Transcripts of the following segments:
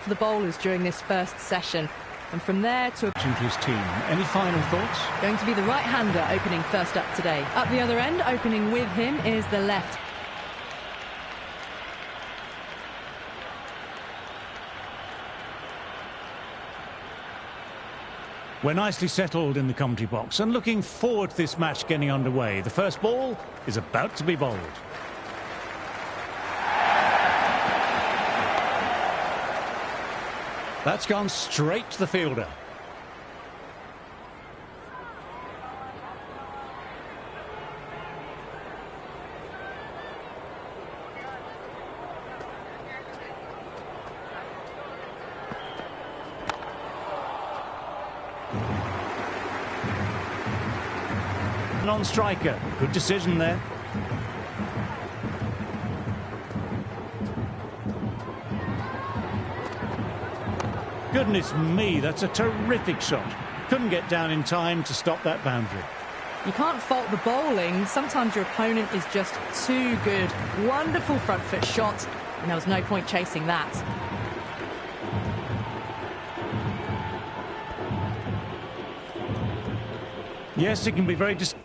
for the bowlers during this first session. And from there to his team. Any final thoughts? Going to be the right-hander opening first up today. Up the other end, opening with him, is the left. We're nicely settled in the commentary box and looking forward to this match getting underway. The first ball is about to be bowled. That's gone straight to the fielder. Non-striker, good decision there. Goodness me, that's a terrific shot. Couldn't get down in time to stop that boundary. You can't fault the bowling. Sometimes your opponent is just too good. Wonderful front foot shot, and there was no point chasing that. Yes, it can be very disheartening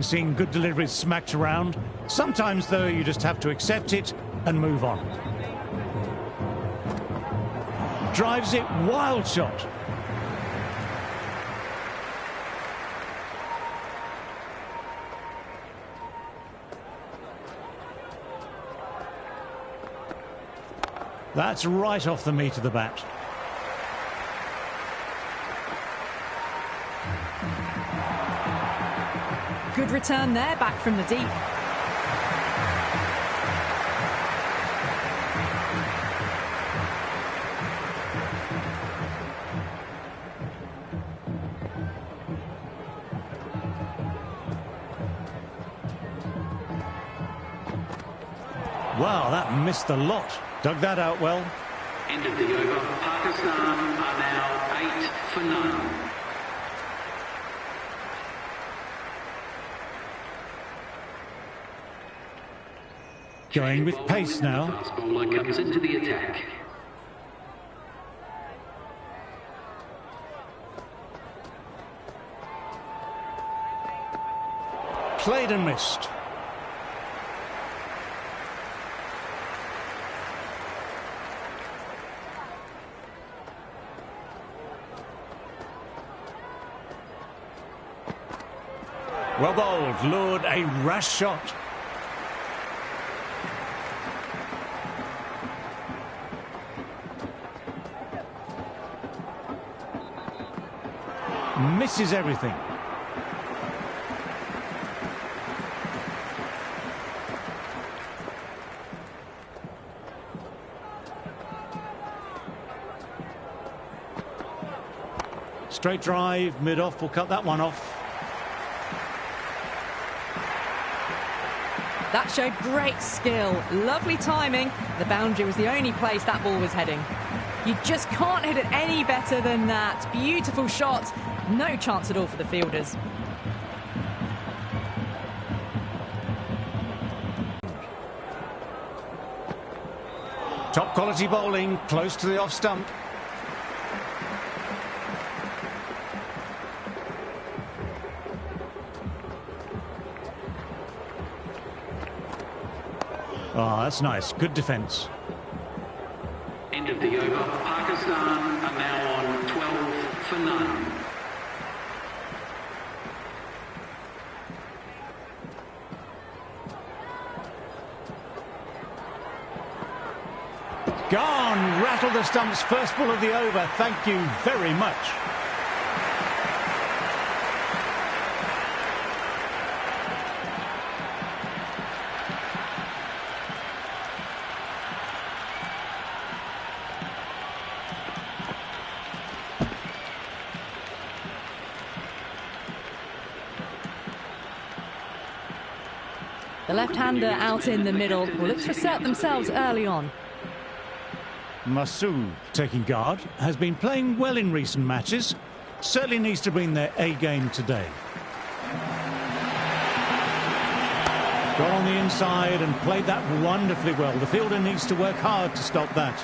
seeing good deliveries smacked around. Sometimes, though, you just have to accept it and move on. Drives it, wild shot. That's right off the meat of the bat. Good return there, back from the deep. Wow, that missed the lot. Dug that out well. End of the over. Pakistan are now 8 for none. Going with pace now. Fast bowler comes into the attack. Played and missed. Well bowled, lured a rash shot. Misses everything. Straight drive, mid-off, will cut that one off. That showed great skill, lovely timing. The boundary was the only place that ball was heading. You just can't hit it any better than that. Beautiful shot, no chance at all for the fielders. Top quality bowling, close to the off stump. Oh, that's nice. Good defence. End of the over. Pakistan are now on 12 for none. Gone. Rattle the stumps. First ball of the over. Thank you very much. The left-hander out in the middle will look to assert themselves early on. Masood, taking guard, has been playing well in recent matches. Certainly needs to bring their A game today. Got on the inside and played that wonderfully well. The fielder needs to work hard to stop that.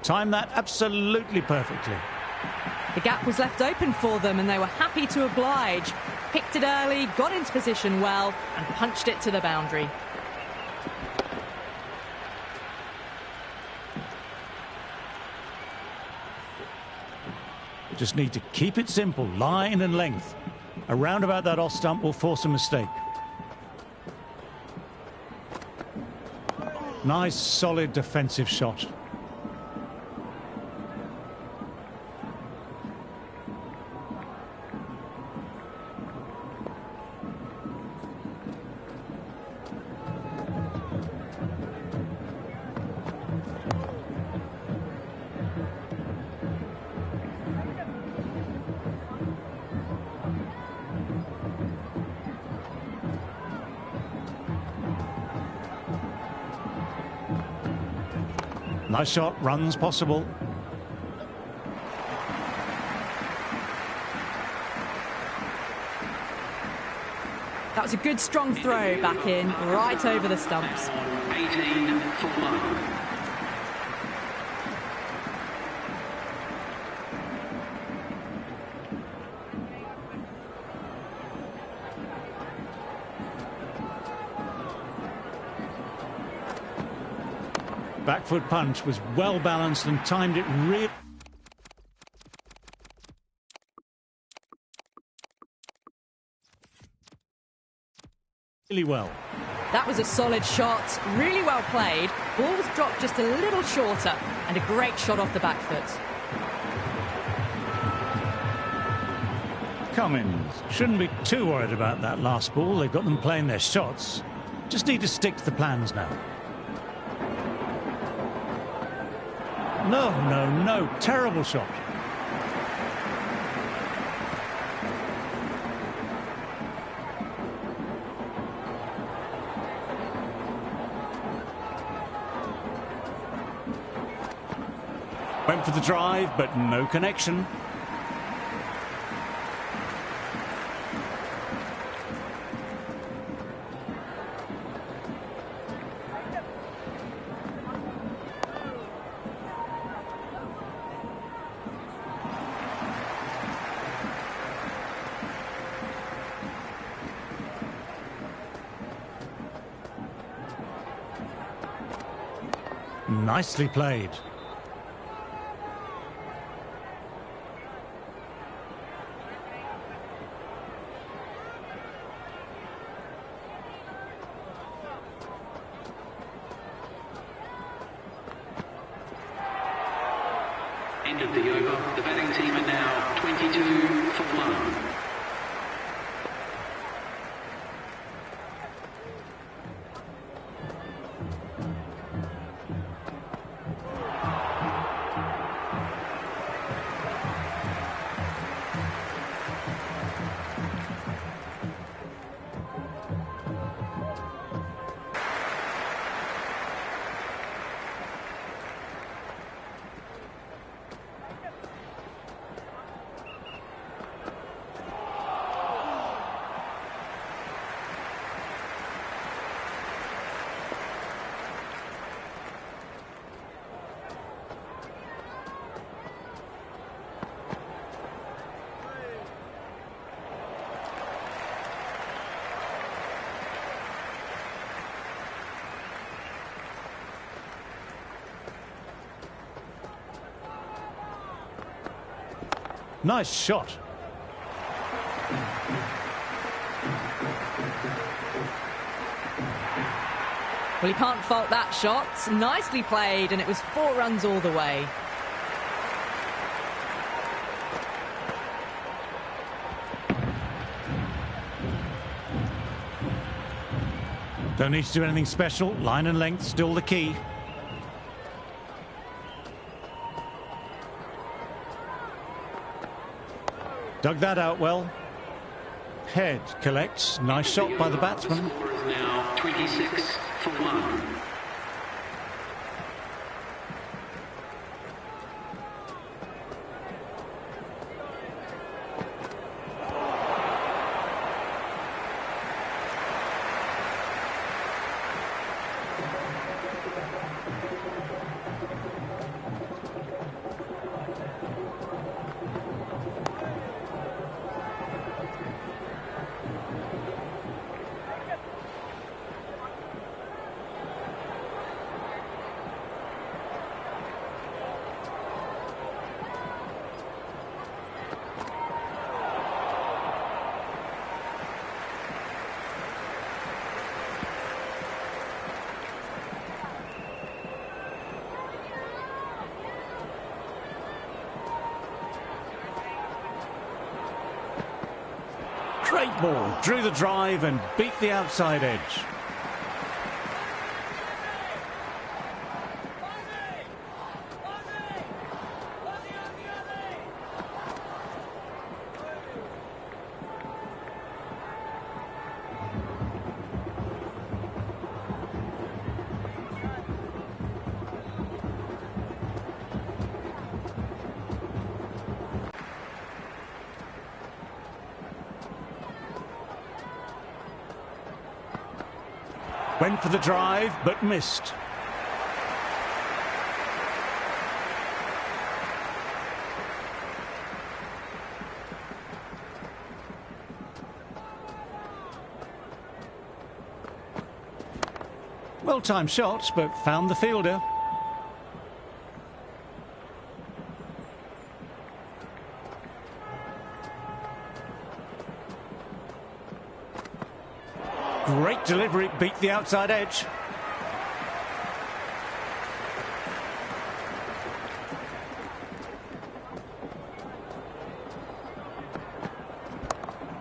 Timed that absolutely perfectly. The gap was left open for them and they were happy to oblige. Picked it early, got into position well and punched it to the boundary. Just need to keep it simple, line and length. Around about that off stump will force a mistake. Nice, solid defensive shot. Nice shot, runs possible. That was a good strong throw back in, right over the stumps. 18 for one. Back foot punch was well balanced and timed it really well. That was a solid shot, really well played. Ball was dropped just a little shorter and a great shot off the back foot. Cummins shouldn't be too worried about that last ball. They've got them playing their shots. Just need to stick to the plans now. No, no, no. Terrible shot. Went for the drive, but no connection. Nicely played. End of the over. The batting team are now 22 for one. Nice shot. Well, you can't fault that shot. Nicely played, and it was 4 runs all the way. Don't need to do anything special. Line and length still the key. Dug that out well. Head collects. Nice shot by the batsman. The score is now 26 for 1. Great ball, drew the drive and beat the outside edge. Went for the drive, but missed. Well-timed shots, but found the fielder. Great delivery, beat the outside edge.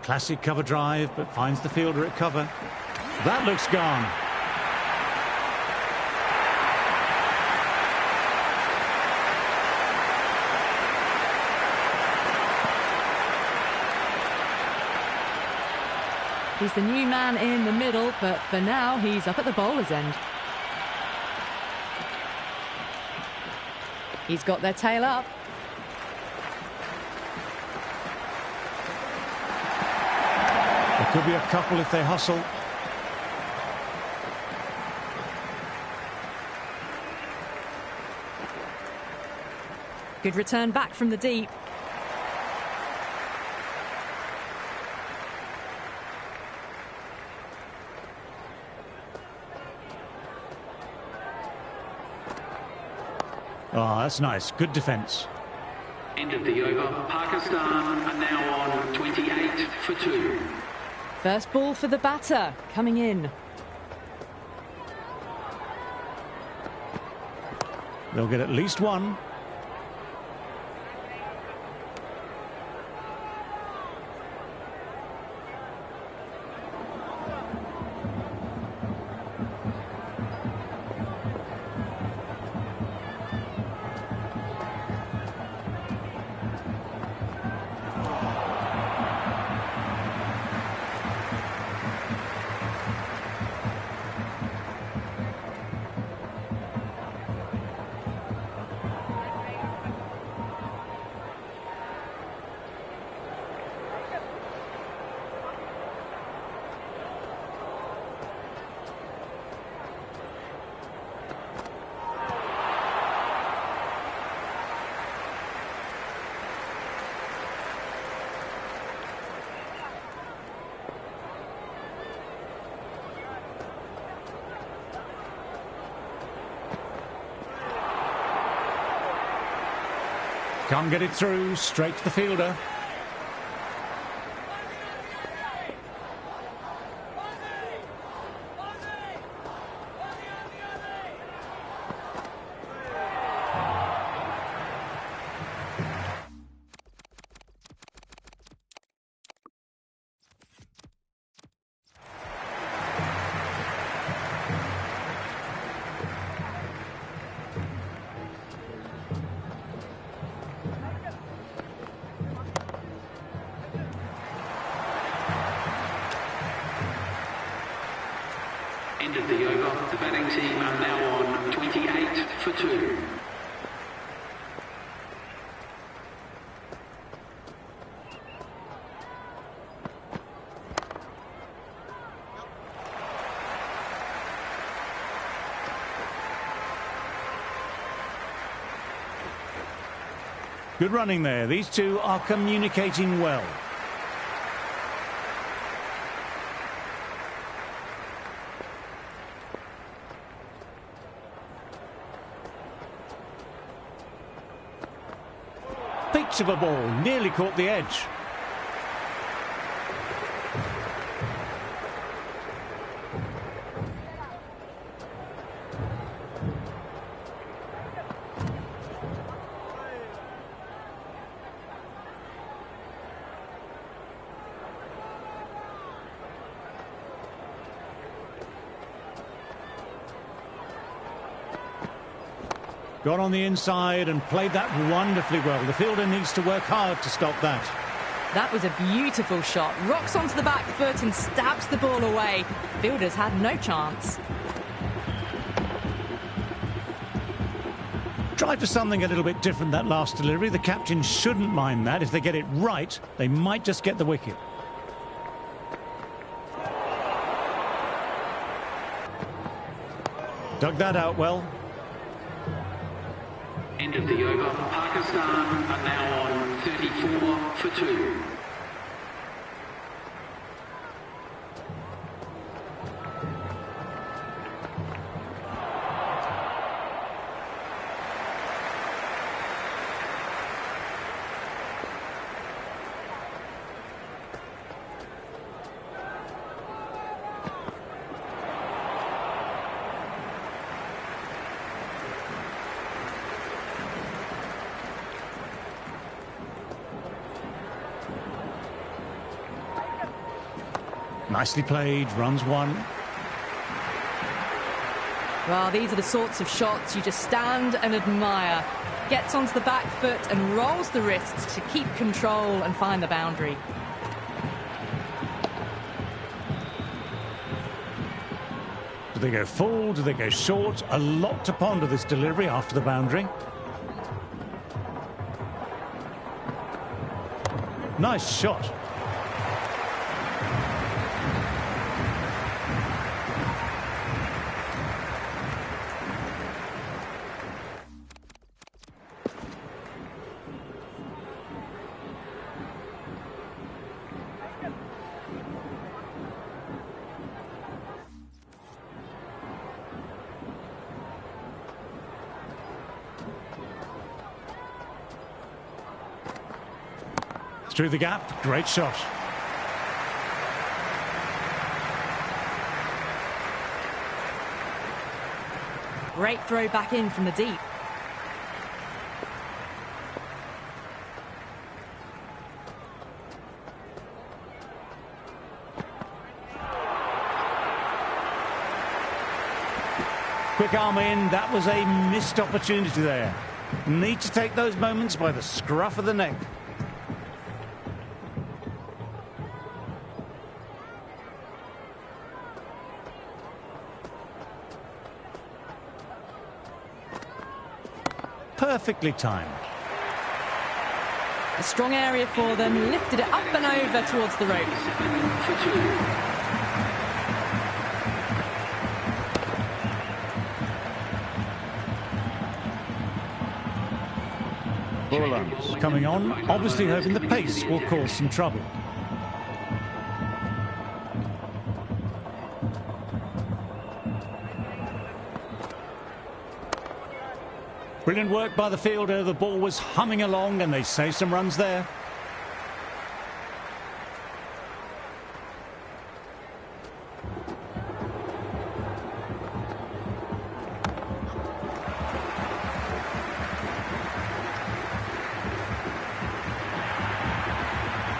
Classic cover drive, but finds the fielder at cover. That looks gone. He's the new man in the middle, but for now, he's up at the bowler's end. He's got their tail up. There could be a couple if they hustle. Good return back from the deep. Oh, that's nice. Good defence. End of the over. Pakistan are now on 28 for 2. First ball for the batter, coming in. They'll get at least one. Can't get it through, straight to the fielder. End of the over. The batting team are now on 28 for 2. Good running there. These two are communicating well. Peach of a ball, nearly caught the edge. Got on the inside and played that wonderfully well. The fielder needs to work hard to stop that. That was a beautiful shot. Rocks onto the back foot and stabs the ball away. Fielders had no chance. Tried for something a little bit different that last delivery. The captain shouldn't mind that. If they get it right, they might just get the wicket. Dug that out well. End of the over. Pakistan are now on 34 for 2. Nicely played, runs one. Well, these are the sorts of shots you just stand and admire. Gets onto the back foot and rolls the wrists to keep control and find the boundary. Do they go full? Do they go short? A lot to ponder this delivery after the boundary. Nice shot. Through the gap, great shot. Great throw back in from the deep. Quick arm in, that was a missed opportunity there. Need to take those moments by the scruff of the neck. Perfectly timed. A strong area for them, lifted it up and over towards the rope. Borlands coming on, obviously hoping the pace will cause some trouble. Brilliant work by the fielder. The ball was humming along and they save some runs there.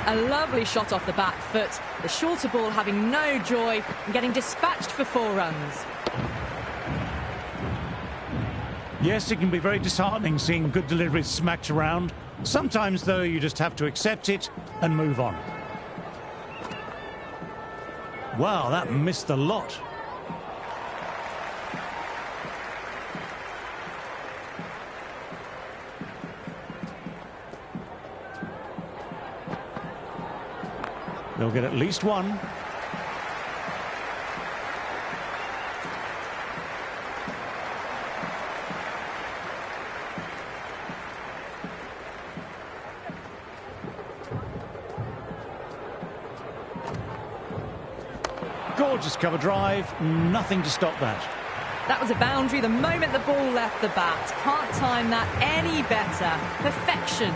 A lovely shot off the back foot. The shorter ball having no joy and getting dispatched for 4 runs. Yes, it can be very disheartening seeing good deliveries smacked around. Sometimes, though, you just have to accept it and move on. Wow, that missed the lot. They'll get at least one. Gorgeous cover drive, nothing to stop that. That was a boundary the moment the ball left the bat. Can't time that any better. Perfection.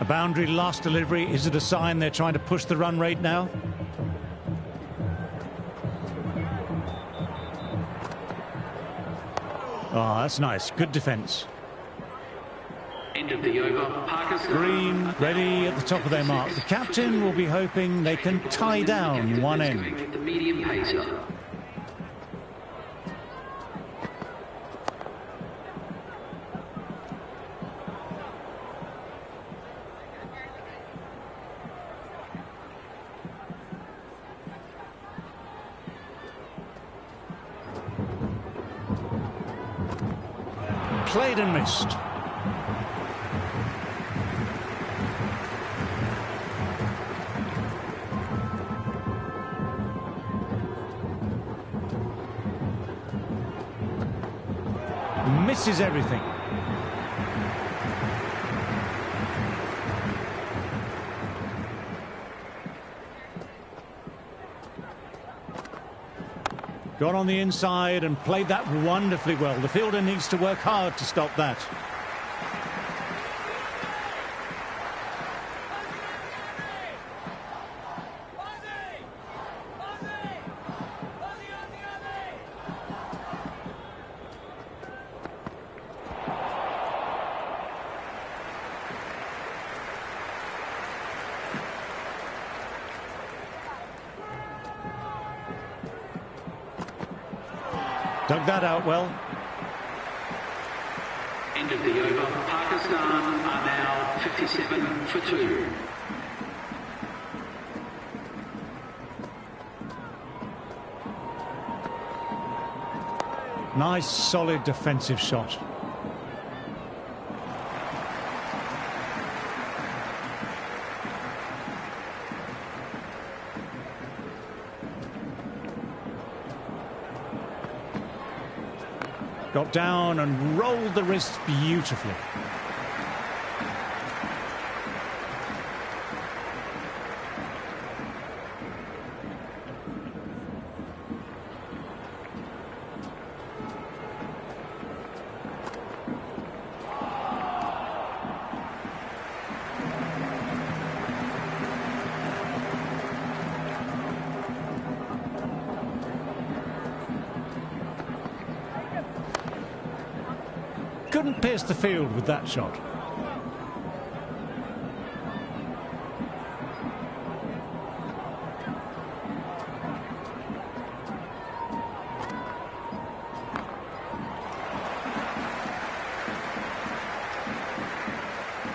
A boundary last delivery, is it a sign they're trying to push the run rate now? Oh, that's nice. Good defence. End of the over. Pakistan. Green ready at the top of their mark. The captain will be hoping they can tie down one end. The medium pacer. Played and missed. Misses everything. Got on the inside and played that wonderfully well. The fielder needs to work hard to stop that. Dug that out well. End of the over. Pakistan are now 57 for 2. Nice, solid defensive shot. Got down and rolled the wrists beautifully. Couldn't pierce the field with that shot.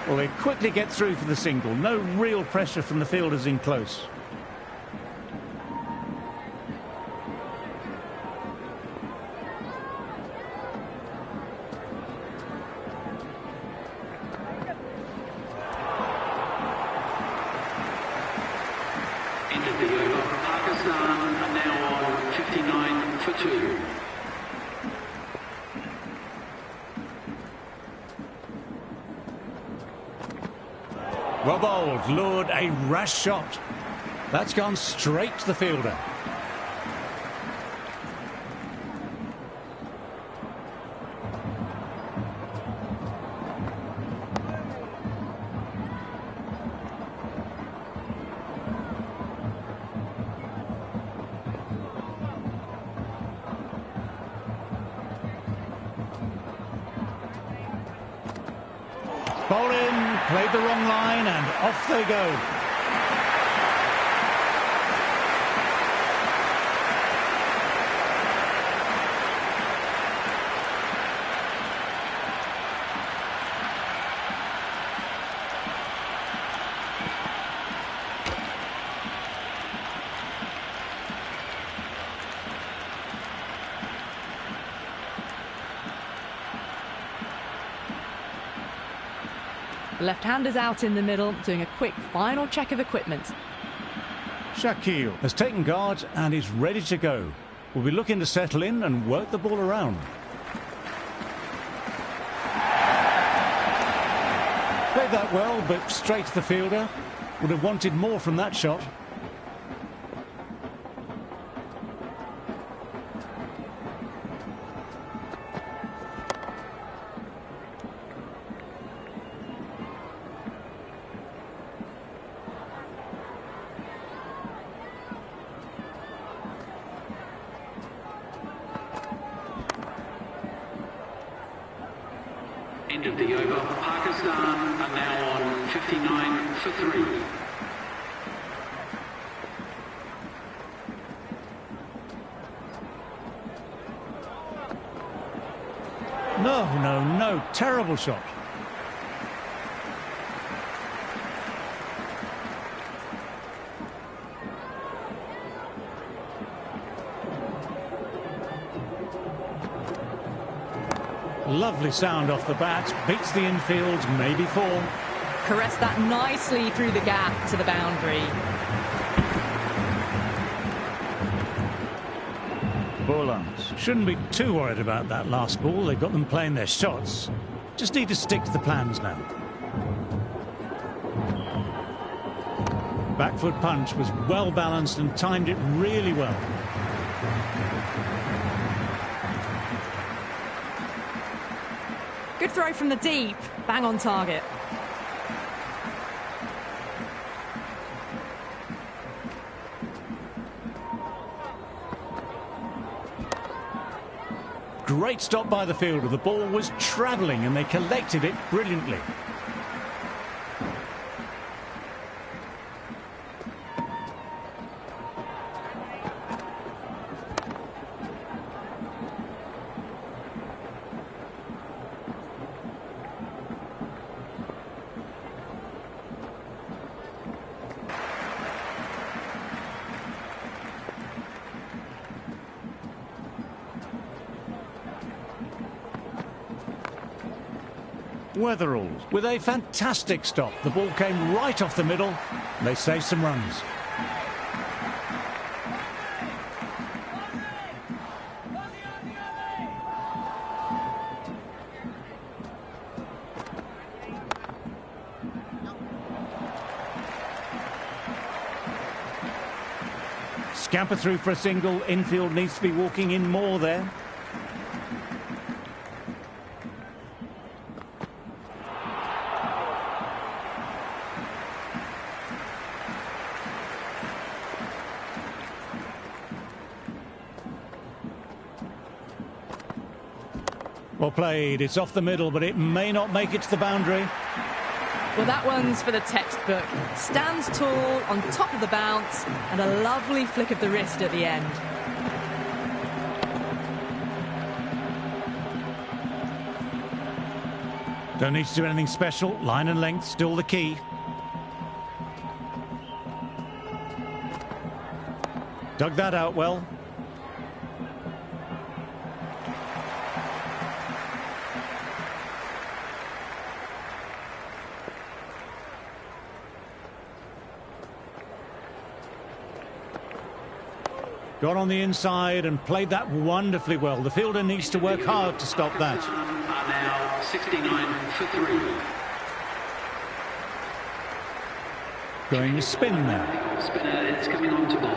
Well, they quickly get through for the single. No real pressure from the fielders in close. End of the over. Pakistan are now on 59 for 2. Well bowled, lured, a rash shot. That's gone straight to the fielder. Bowling, played the wrong line, and off they go. The left-hander's out in the middle, doing a quick final check of equipment. Shakil has taken guard and is ready to go. We'll be looking to settle in and work the ball around. Played that well, but straight to the fielder. Would have wanted more from that shot. End of the over. Pakistan are now on 59 for 3. No. Terrible shot. Lovely sound off the bat. Beats the infield, maybe 4. Caressed that nicely through the gap to the boundary. Ball arms. Shouldn't be too worried about that last ball. They've got them playing their shots. Just need to stick to the plans now. Back foot punch was well balanced and timed it really well. Good throw from the deep, bang on target. Great stop by the fielder. The ball was travelling and they collected it brilliantly. Weatherall with a fantastic stop. The ball came right off the middle. They saved some runs. Scamper through for a single. Infield needs to be walking in more there. Well played. It's off the middle, but it may not make it to the boundary. Well, that one's for the textbook. Stands tall, on top of the bounce, and a lovely flick of the wrist at the end. Don't need to do anything special. Line and length still the key. Dug that out well. Got on the inside and played that wonderfully well. The fielder needs to work hard to stop that. Are now 69 for 3. Going to spin now. Spinner is coming on to bowl.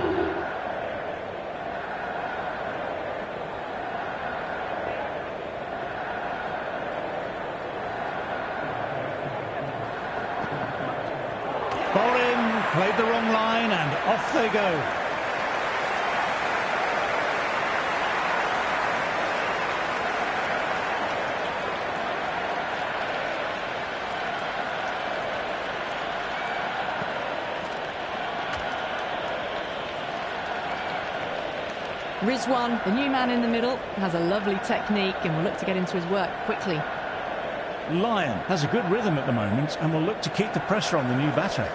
Bowling, played the wrong line and off they go. Rizwan, the new man in the middle, has a lovely technique and will look to get into his work quickly. Lyon has a good rhythm at the moment and will look to keep the pressure on the new batter.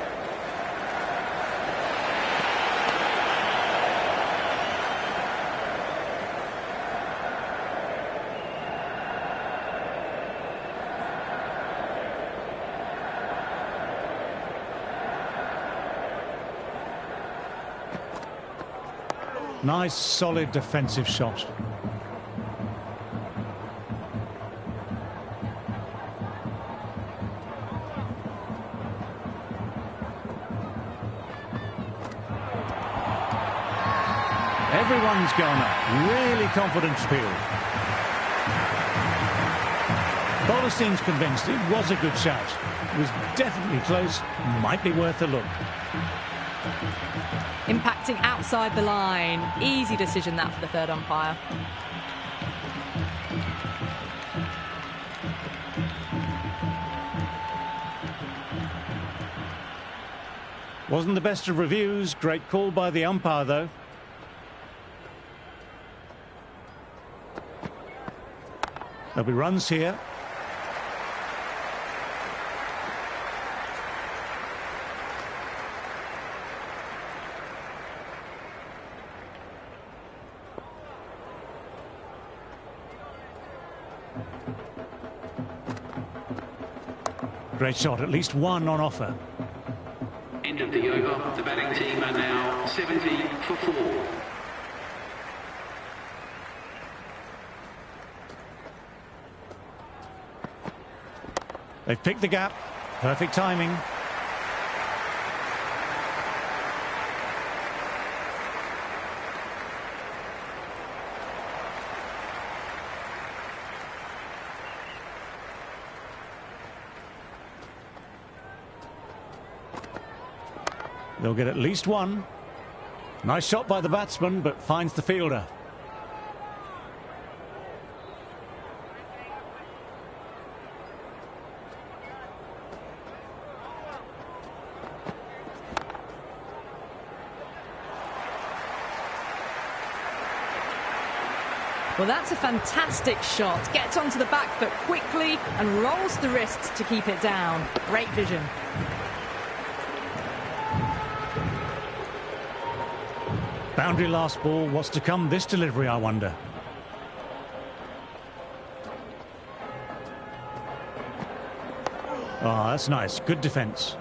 Nice, solid defensive shot. Everyone's gone up. Really confident field. Bowler seems convinced it was a good shot. It was definitely close. Might be worth a look. Impacting outside the line. Easy decision that for the third umpire. Wasn't the best of reviews. Great call by the umpire, though. There'll be runs here. Great shot, at least one on offer. End of the over. The batting team are now 70 for 4. They've picked the gap. Perfect timing. They'll get at least one. Nice shot by the batsman, but finds the fielder. Well, that's a fantastic shot. Gets onto the back foot quickly and rolls the wrist to keep it down. Great vision. Boundary last ball. What's to come this delivery, I wonder? Oh, that's nice. Good defence.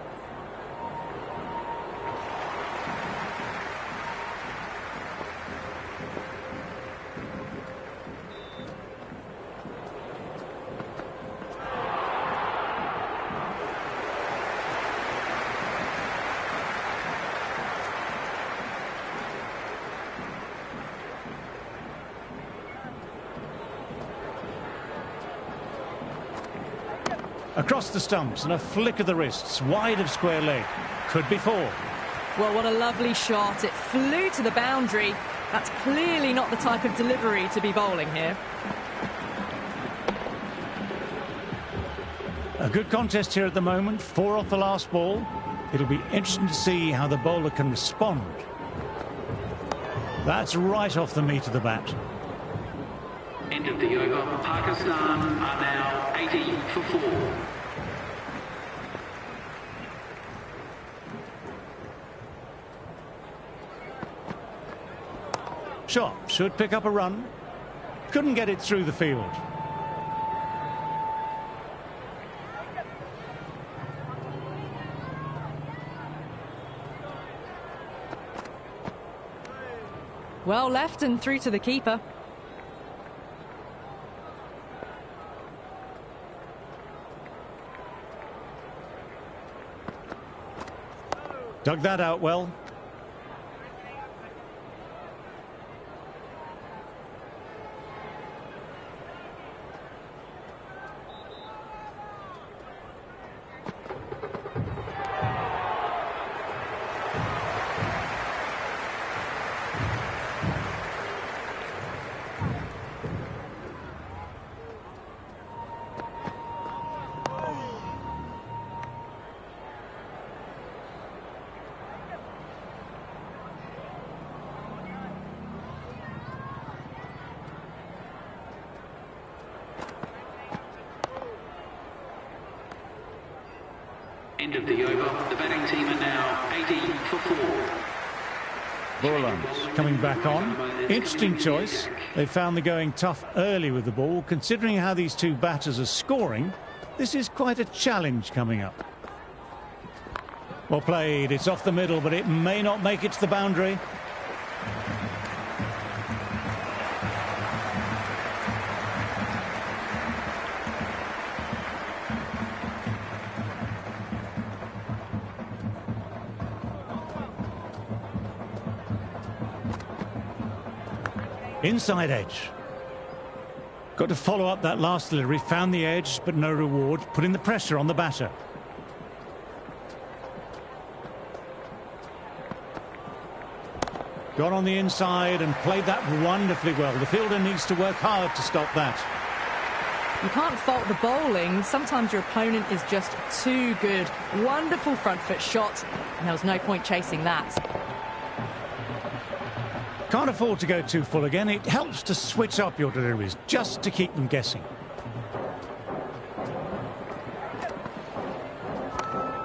Across the stumps and a flick of the wrists, wide of square leg. Could be 4. Well, what a lovely shot. It flew to the boundary. That's clearly not the type of delivery to be bowling here. A good contest here at the moment. 4 off the last ball. It'll be interesting to see how the bowler can respond. That's right off the meat of the bat. End of the over. Pakistan are now 80 for 4. Shot should pick up a run. Couldn't get it through the field. Well left and through to the keeper. Dug that out well. End of the over. The batting team are now 80 for 4. Borland coming back on. Interesting choice. They found the going tough early with the ball. Considering how these two batters are scoring, this is quite a challenge coming up. Well played. It's off the middle, but it may not make it to the boundary. Inside edge. Got to follow up that last delivery. Found the edge, but no reward. Putting the pressure on the batter. Got on the inside and played that wonderfully well. The fielder needs to work hard to stop that. You can't fault the bowling. Sometimes your opponent is just too good. Wonderful front foot shot, and there was no point chasing that. Can't afford to go too full again. It helps to switch up your deliveries, just to keep them guessing.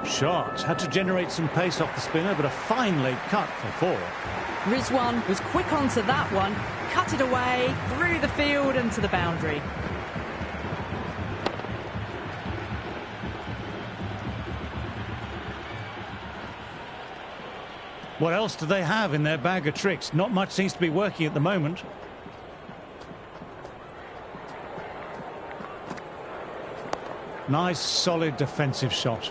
Shot. Had to generate some pace off the spinner, but a fine leg cut for 4. Rizwan was quick onto that one, cut it away, through the field and to the boundary. What else do they have in their bag of tricks? Not much seems to be working at the moment. Nice, solid defensive shot.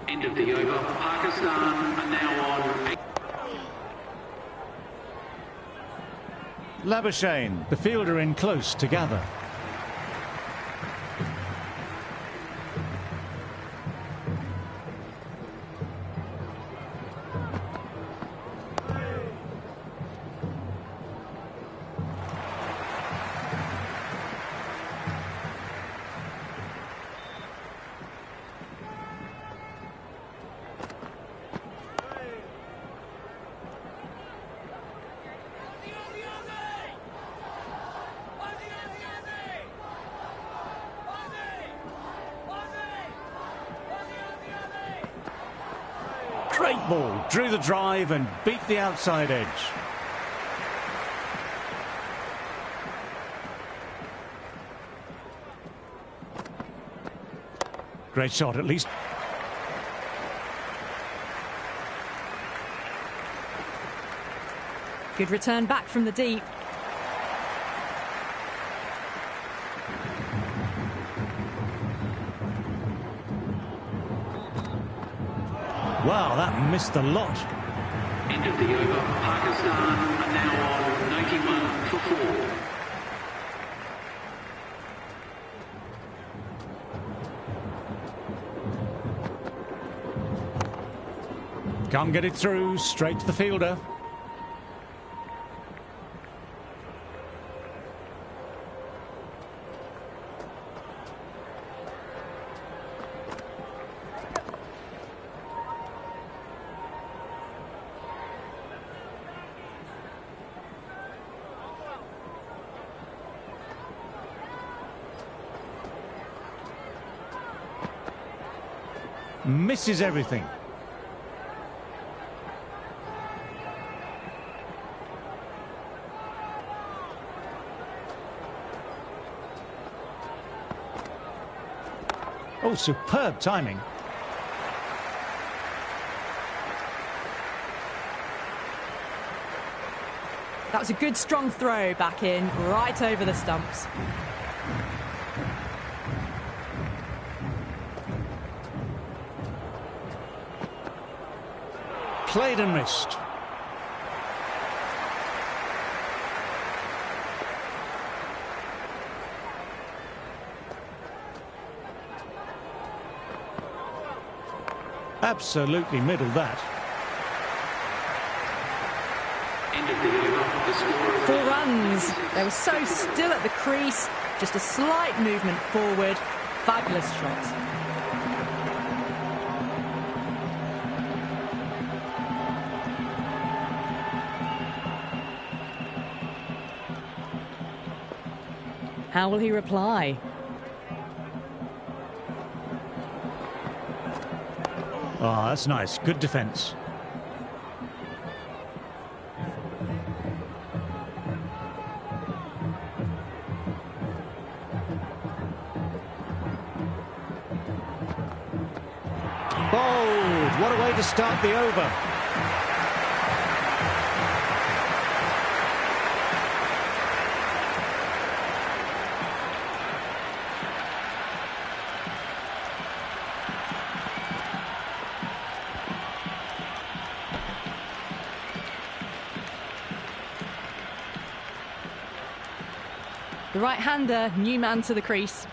End of the over. Pakistan are now on. Labuschagne, the fielder, in close to gather. Great ball, drew the drive and beat the outside edge. Great shot, at least. Good return back from the deep. Wow, that missed a lot. End of the over. Pakistan are now on 91 for 4. Can't get it through, straight to the fielder. Misses everything. Oh, superb timing. That was a good strong throw back in, right over the stumps. Played and missed. Absolutely middled that. End of the over. The score 4 runs. They were so still at the crease. Just a slight movement forward. Fabulous shot. How will he reply? Oh, that's nice. Good defence. Bold. What a way to start the over. The right-hander, new man to the crease.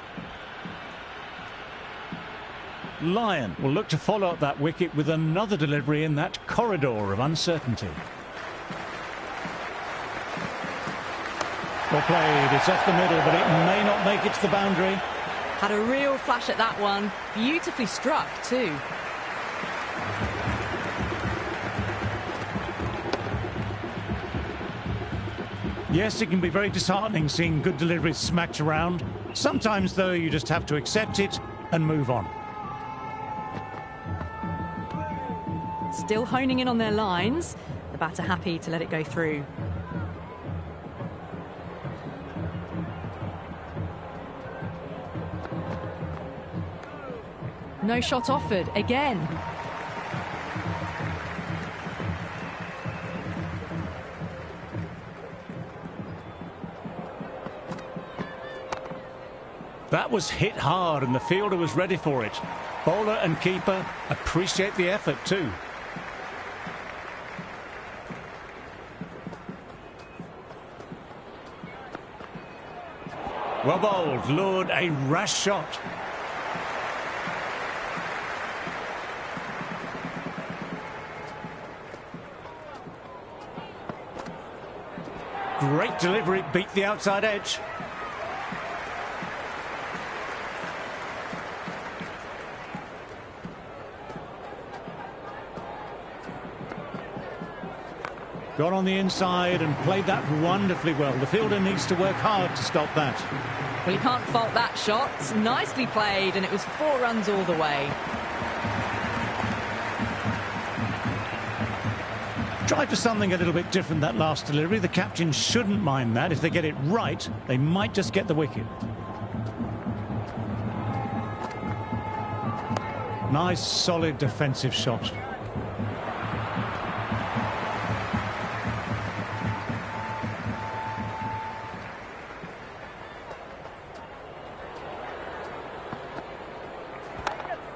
Lyon will look to follow up that wicket with another delivery in that corridor of uncertainty. Well played, it's off the middle, but it may not make it to the boundary. Had a real flash at that one. Beautifully struck too. Yes, it can be very disheartening seeing good deliveries smacked around. Sometimes, though, you just have to accept it and move on. Still honing in on their lines. The batter happy to let it go through. No shot offered again. That was hit hard and the fielder was ready for it. Bowler and keeper appreciate the effort too. Well bowled, lured, a rash shot. Great delivery, beat the outside edge. Got on the inside and played that wonderfully well. The fielder needs to work hard to stop that. Well, you can't fault that shot. Nicely played, and it was 4 runs all the way. Tried for something a little bit different that last delivery. The captain shouldn't mind that. If they get it right, they might just get the wicket. Nice, solid defensive shot.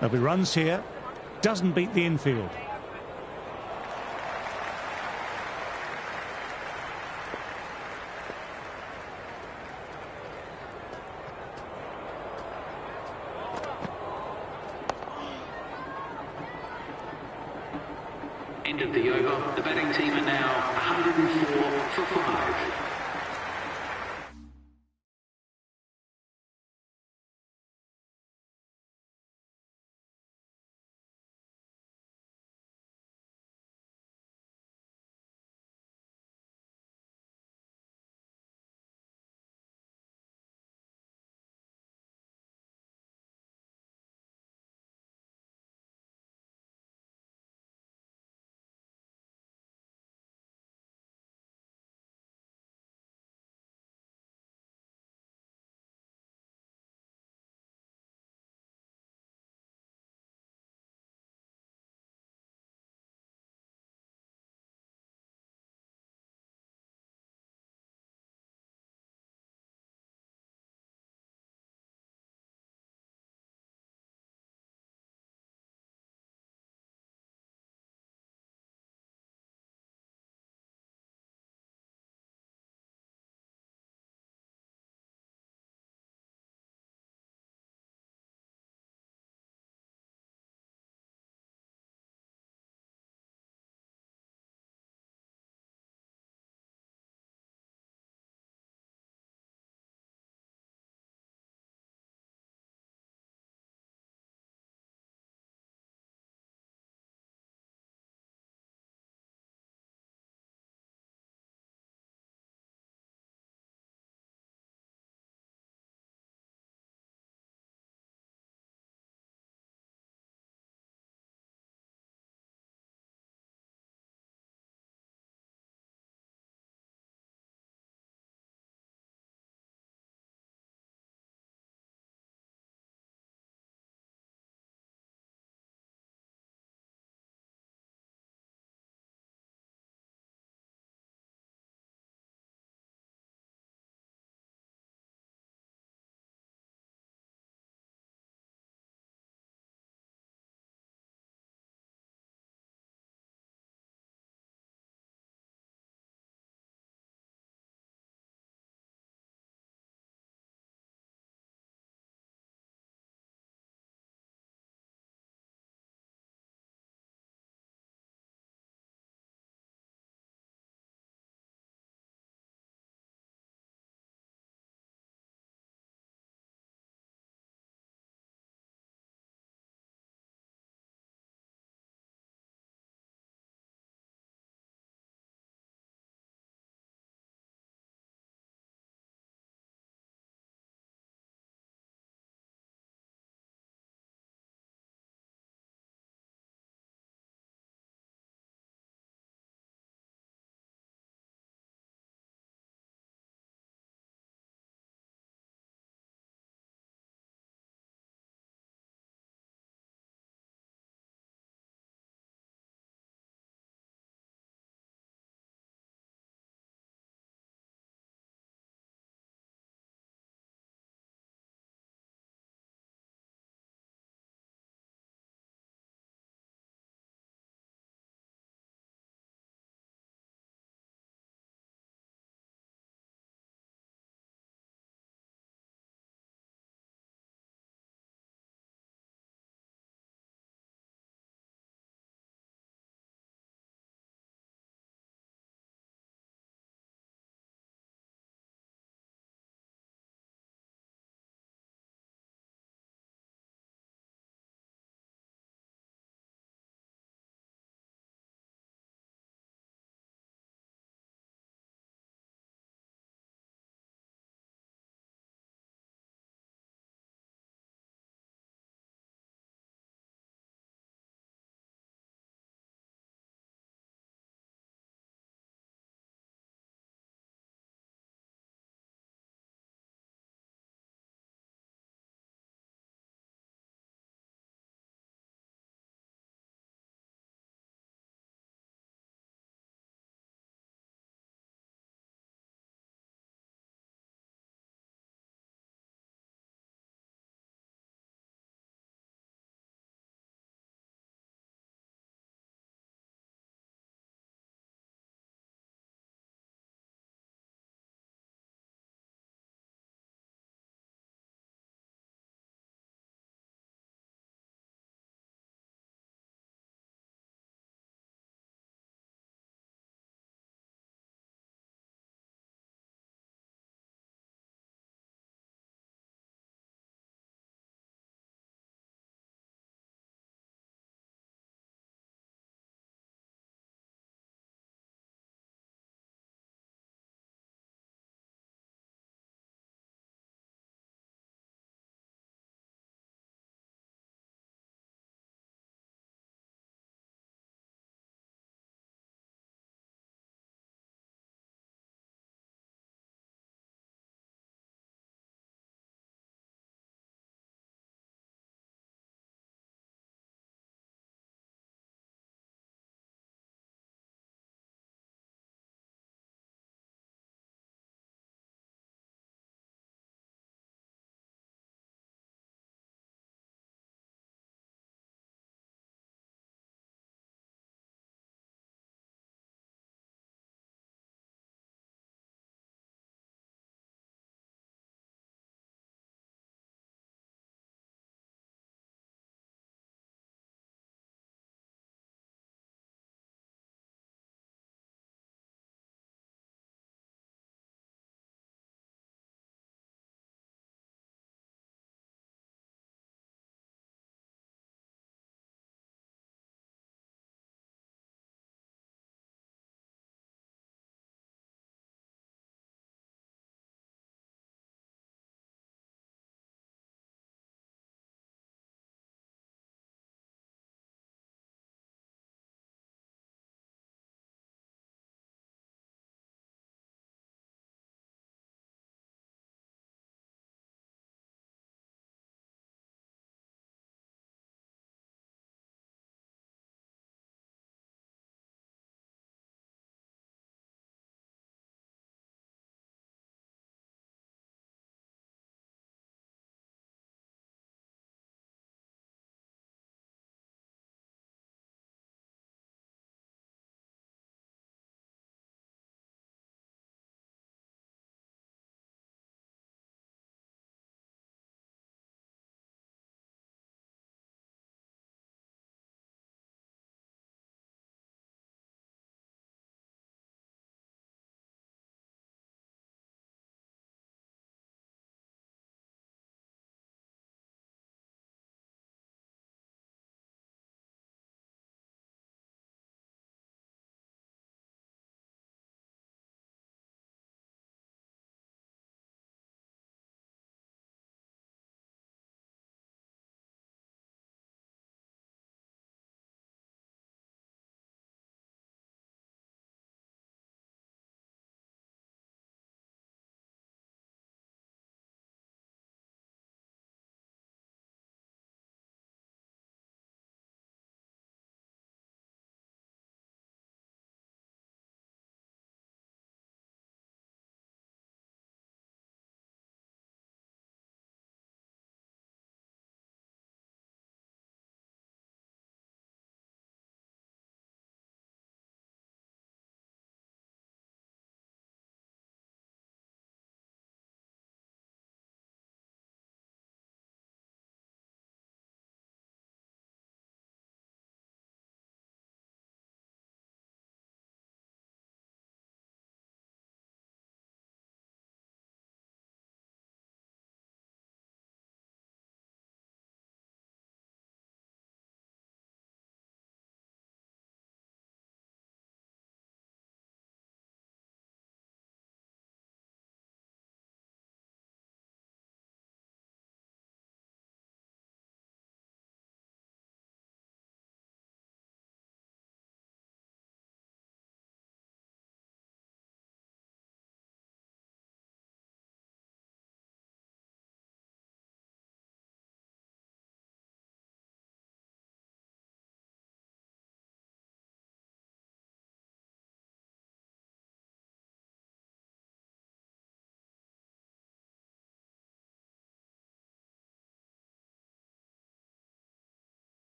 There'll be runs here. Doesn't beat the infield. End of the over. The batting team are now 104 for 5.